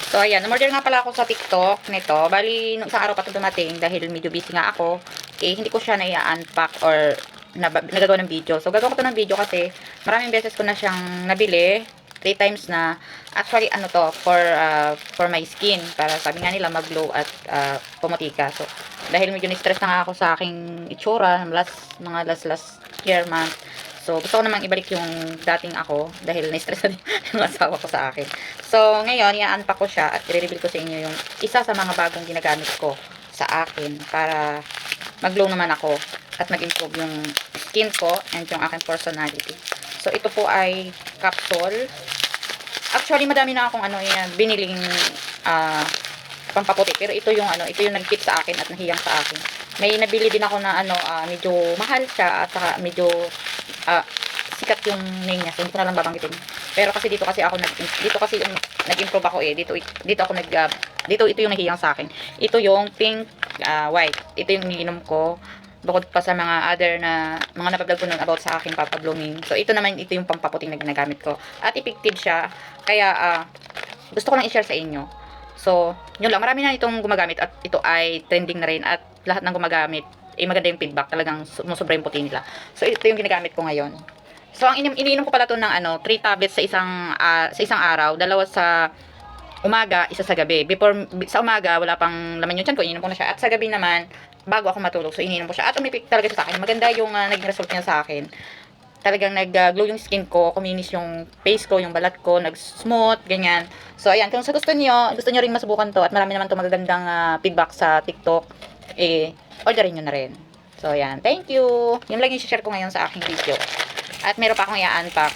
So, ayan. Umorder nga pala ako sa TikTok nito. Bali, nung isang araw pa ito dumating dahil medyo busy nga ako. Eh, hindi ko siya na-unpack or nagagawa ng video. So, gagawa ko ito ng video kasi maraming beses ko na siyang nabili. 3 times na. Actually, ano to, for my skin. Para sabi nga nila, mag-glow at pumutika. So, dahil medyo na-stress na nga ako sa aking itsura, mga last year month. So, gusto ko namang ibalik yung dating ako dahil na-stress na yung asawa ko sa akin. So, ngayon, i-unpack ko siya at i-reveal ko sa inyo yung isa sa mga bagong ginagamit ko sa akin para mag-glow naman ako at mag-improve yung skin ko and yung aking personality. So, ito po ay capsule. Actually, madami na akong biniling pampaputi. Pero ito yung nag-tip sa akin at nahiyang sa akin. May nabili din ako na medyo mahal siya at saka medyo sikat yung name niya. So, hindi ko na lang babanggitin. Pero kasi dito kasi nag-improve ako eh. Dito ito yung nahiyang sa akin. Ito yung pink white. Ito yung iniinom ko. Bukod pa sa mga other na mga napablog ko nun about sa aking Papa Blooming. So, ito yung pampaputing na ginagamit ko. At effective siya. Kaya, gusto ko lang i-share sa inyo. So, yun lang. Marami na itong gumagamit at ito ay trending na rin at lahat ng gumagamit maganda yung feedback. Talagang sumusobra yung puti nila. So, ito yung ginagamit ko ngayon. So, ang iniinom ko pala ito ng 3 tablets sa isang araw. 2 sa umaga, 1 sa gabi. Sa umaga, wala pang laman yung tiyan ko. Iniinom ko na siya. At sa gabi naman, bago ako matulog. So, iniinom ko siya. At umipik talaga siya sa akin. Maganda yung naging result niya sa akin. Talagang nag-glow yung skin ko, kuminis yung face ko, yung balat ko, nag-smooth, ganyan. So, ayan, kung gusto niyo rin masubukan to at marami naman to magagandang feedback sa TikTok, orderin nyo na rin. So, ayan, thank you. Yun lang yung share ko ngayon sa aking video. At meron pa akong i-unpack.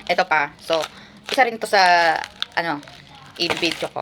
Ito pa. So, isa rin to sa, i-video ko.